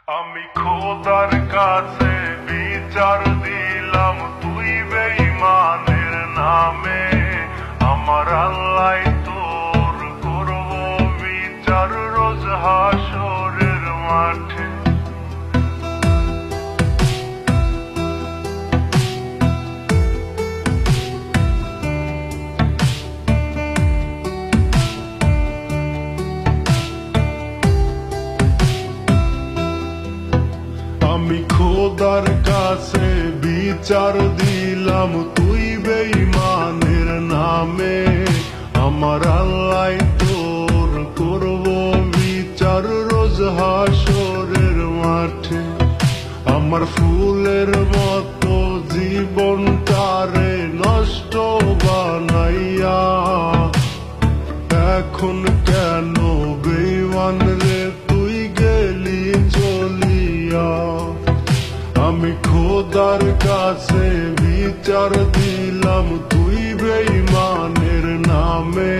আমি খোদার কাছে বিচার দিলাম তুই বেঈমানের নামে। আমার আল্লাহ তোর করব বিচার রোজ হাসরের মাঠে। আমি খোদার কাছে বিচার দিলাম তুই বেঈমানের নামে। আমার আল্লাহ তোর করব বিচার রোজ হাসরের মাঠে। আমার ফুলের মতো জীবনটারে নষ্ট বানাইয়া এখন কেন বেঈমান রে তুই গেলি চলিয়া। আমি খোদার কাছে বিচার দিলাম তুই বেঈমানের নামে।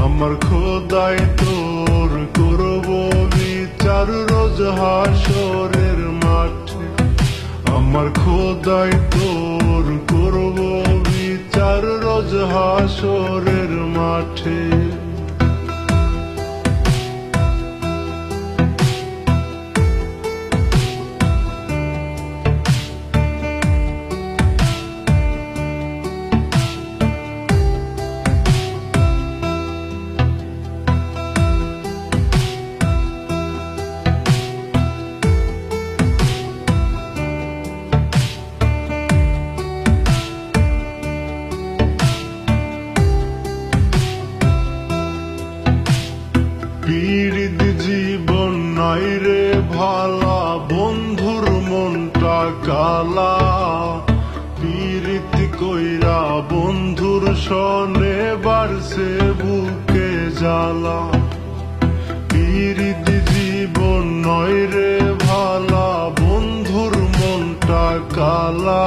আমার খোদাই তোর করব বিচার রোজ হাসরের মাঠে। আমার খোদাই তোর করব বিচার রোজ হাসরের মাঠে। পীড়িত জীবন নাই রে ভালা, বন্ধুর মনটা কালা। পীড়িত কইরা বন্ধুর সনে বাড়ছে বুকে জ্বালা। পীড়িত জীবন নয় রে ভালা, বন্ধুর মনটা কালা।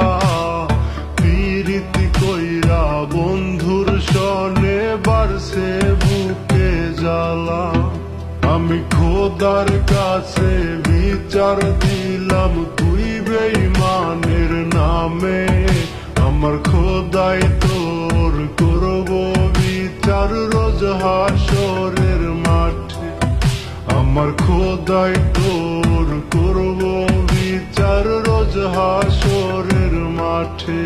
পীড়িত কইরা বন্ধুর সনে বাড়ছে বুকে জ্বালা। আমি খোদার কাছে বিচার দিলাম তুই বেঈমানের নামে। আমার খোদাই তোর করব বিচার রোজ হাসরের মাঠে। আমার খোদাই তোর করব বিচার রোজ হাসরের মাঠে।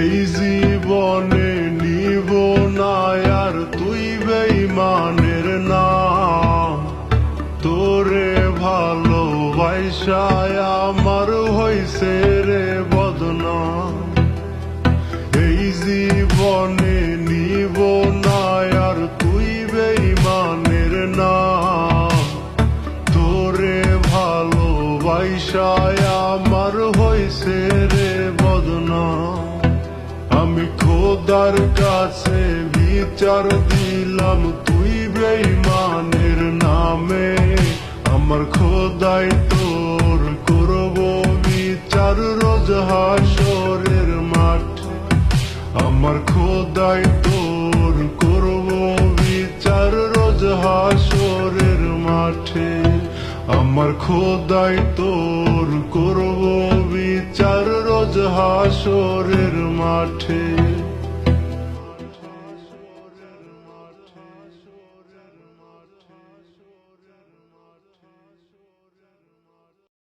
এই জীবনে নিব না আর তুই বেঈমানের নাম। তোরে ভালোবাসায় আমার হইছে রে বদনাম। এই জীবনে নিব না আর তুই বেঈমানের নাম। তোরে ভালোবাসায় আমার হইছে রে বদনাম। আমি খোদার কাছে বিচার দিলাম তুই বেঈমানের নামে। আমার খোদাই তোর করব বিচার রোজ হাসরের মাঠে। আমার খোদাই তোর করব বিচার রোজ হাসরের মাঠে। আমার খোদাই তোর করব বিচার রোজ হাসরের মাঠে।